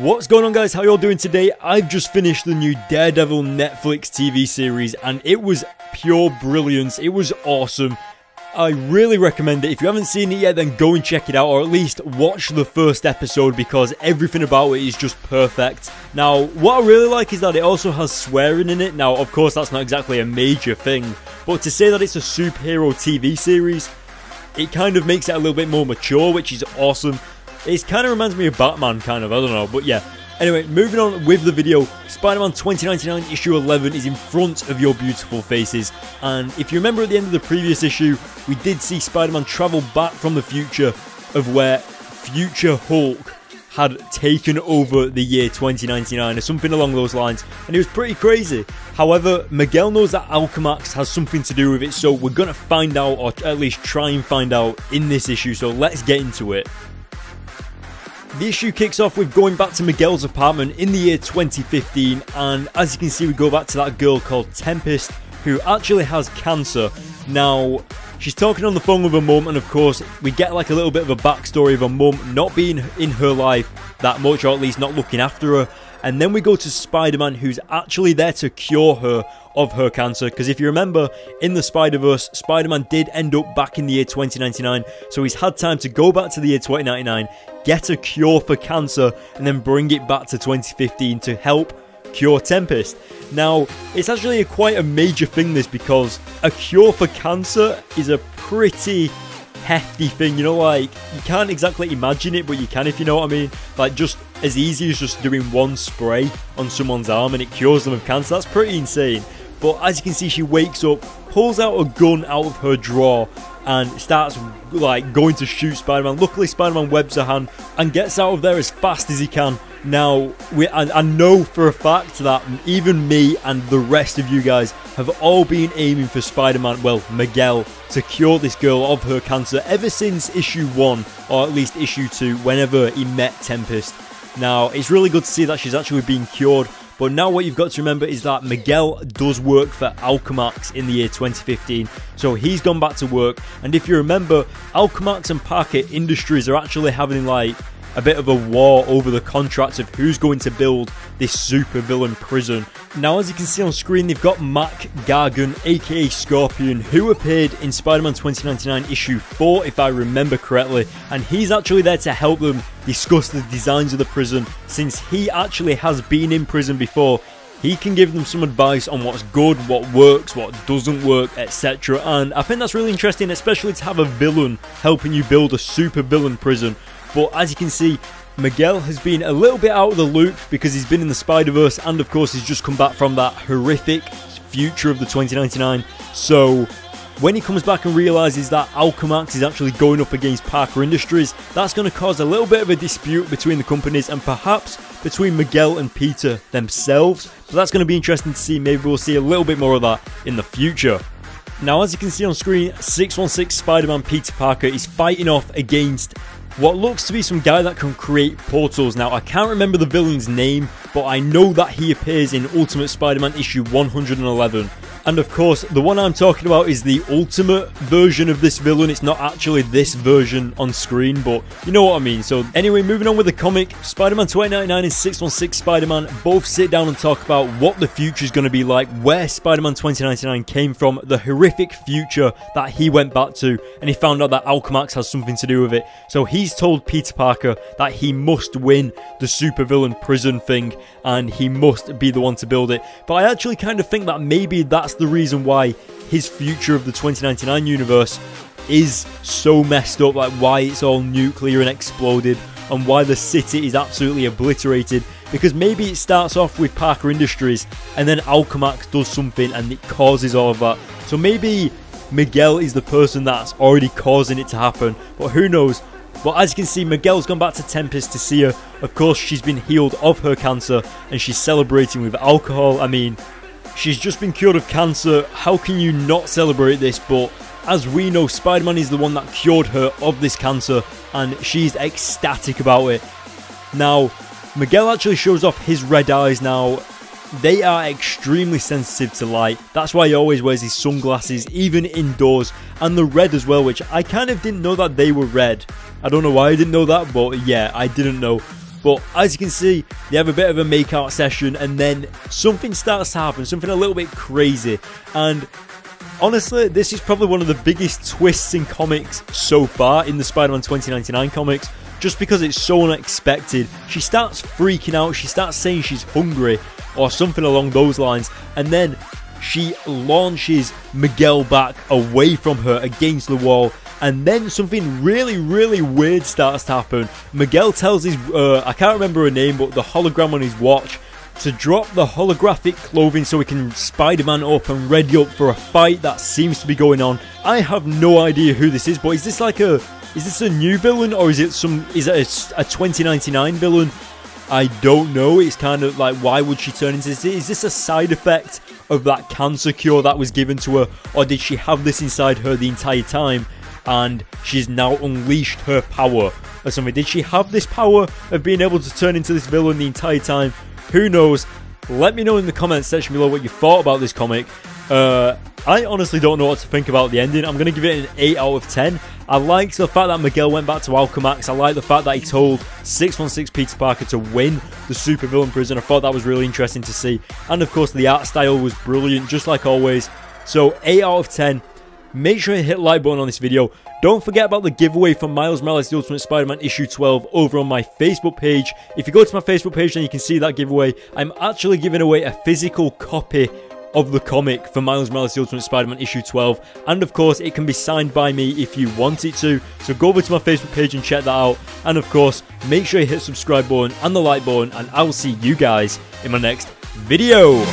What's going on, guys? How y'all doing today? I've just finished the new Daredevil Netflix TV series and it was pure brilliance. It was awesome. I really recommend it. If you haven't seen it yet, then go and check it out, or at least watch the first episode because everything about it is just perfect. Now, what I really like is that it also has swearing in it. Now, of course, that's not exactly a major thing, but to say that it's a superhero TV series, it kind of makes it a little bit more mature, which is awesome. It kind of reminds me of Batman, kind of, I don't know, but yeah. Anyway, moving on with the video, Spider-Man 2099 issue 11 is in front of your beautiful faces, and if you remember at the end of the previous issue, we did see Spider-Man travel back from the future of where Future Hulk had taken over the year 2099 or something along those lines, and it was pretty crazy. However, Miguel knows that Alchemax has something to do with it, so we're going to find out, or at least try and find out in this issue, so let's get into it. The issue kicks off with going back to Miguel's apartment in the year 2015, and as you can see, we go back to that girl called Tempest, who actually has cancer. Now, she's talking on the phone with her mum, and of course, we get like a little bit of a backstory of her mum not being in her life that much, or at least not looking after her. And then we go to Spider-Man, who's actually there to cure her of her cancer. Because if you remember, in the Spider-Verse, Spider-Man did end up back in the year 2099. So he's had time to go back to the year 2099, get a cure for cancer, and then bring it back to 2015 to help cure Tempest. Now, it's actually quite a major thing, this, because a cure for cancer is a pretty hefty thing, you know, like, you can't exactly imagine it, but you can, if you know what I mean. Like, just as easy as just doing one spray on someone's arm and it cures them of cancer. That's pretty insane. But as you can see, she wakes up, pulls out a gun out of her drawer and starts like going to shoot Spider-Man. Luckily, Spider-Man webs her hand and gets out of there as fast as he can. Now, I know for a fact that even me and the rest of you guys have all been aiming for Spider-Man, well, Miguel, to cure this girl of her cancer ever since issue 1, or at least issue 2, whenever he met Tempest. Now, it's really good to see that she's actually being cured, but now what you've got to remember is that Miguel does work for Alchemax in the year 2015, so he's gone back to work, and if you remember, Alchemax and Parker Industries are actually having like a bit of a war over the contracts of who's going to build this supervillain prison. Now, as you can see on screen, they've got Mac Gargan, aka Scorpion, who appeared in Spider-Man 2099 issue 4, if I remember correctly, and he's actually there to help them discuss the designs of the prison. Since he actually has been in prison before, he can give them some advice on what's good, what works, what doesn't work, etc. And I think that's really interesting, especially to have a villain helping you build a super villain prison. But as you can see, Miguel has been a little bit out of the loop because he's been in the Spider-Verse, and of course he's just come back from that horrific future of the 2099. So when he comes back and realises that Alchemax is actually going up against Parker Industries, that's going to cause a little bit of a dispute between the companies and perhaps between Miguel and Peter themselves. So that's going to be interesting to see. Maybe we'll see a little bit more of that in the future. Now, as you can see on screen, 616 Spider-Man Peter Parker is fighting off against what looks to be some guy that can create portals. Now, I can't remember the villain's name, but I know that he appears in Ultimate Spider-Man issue 111. And of course, the one I'm talking about is the ultimate version of this villain. It's not actually this version on screen, but you know what I mean. So anyway, moving on with the comic, Spider-Man 2099 and 616 Spider-Man both sit down and talk about what the future is going to be like, where Spider-Man 2099 came from, the horrific future that he went back to, and he found out that Alchemax has something to do with it. So he's told Peter Parker that he must win the supervillain prison thing, and he must be the one to build it. But I actually kind of think that maybe that's the reason why his future of the 2099 universe is so messed up, like why it's all nuclear and exploded, and why the city is absolutely obliterated, because maybe it starts off with Parker Industries and then Alchemax does something and it causes all of that. So maybe Miguel is the person that's already causing it to happen, but who knows. But as you can see, Miguel's gone back to Tempest to see her. Of course, she's been healed of her cancer and she's celebrating with alcohol. I mean, she's just been cured of cancer. How can you not celebrate this? But as we know, Spider-Man is the one that cured her of this cancer and she's ecstatic about it. Now, Miguel actually shows off his red eyes. Now, they are extremely sensitive to light. That's why he always wears his sunglasses, even indoors. And the red as well, which I kind of didn't know that they were red. I don't know why I didn't know that, but yeah, I didn't know. But as you can see, they have a bit of a make-out session, and then something starts to happen, something a little bit crazy. And honestly, this is probably one of the biggest twists in comics so far in the Spider-Man 2099 comics, just because it's so unexpected. She starts freaking out, she starts saying she's hungry, or something along those lines, and then she launches Miguel back away from her against the wall, and then something really, really weird starts to happen. Miguel tells his, I can't remember her name, but the hologram on his watch, to drop the holographic clothing so he can Spider-Man up and ready up for a fight that seems to be going on. I have no idea who this is, but is this like a, is this a new villain, or is it a 2099 villain? I don't know. It's kind of like, why would she turn into this? Is this a side effect of that cancer cure that was given to her, or did she have this inside her the entire time and she's now unleashed her power or something? Did she have this power of being able to turn into this villain the entire time? Who knows? Let me know in the comments section below what you thought about this comic. I honestly don't know what to think about the ending. I'm going to give it an 8 out of 10. I liked the fact that Miguel went back to Alchemax. I like the fact that he told 616 Peter Parker to win the supervillain prison. I thought that was really interesting to see. And of course, the art style was brilliant, just like always. So 8 out of 10. Make sure you hit the like button on this video. Don't forget about the giveaway for Miles Morales The Ultimate Spider-Man issue 12 over on my Facebook page. If you go to my Facebook page, then you can see that giveaway. I'm actually giving away a physical copy of the comic for Miles Morales The Ultimate Spider-Man issue 12, and of course it can be signed by me if you want it to, so go over to my Facebook page and check that out. And of course, make sure you hit the subscribe button and the like button, and I'll see you guys in my next video.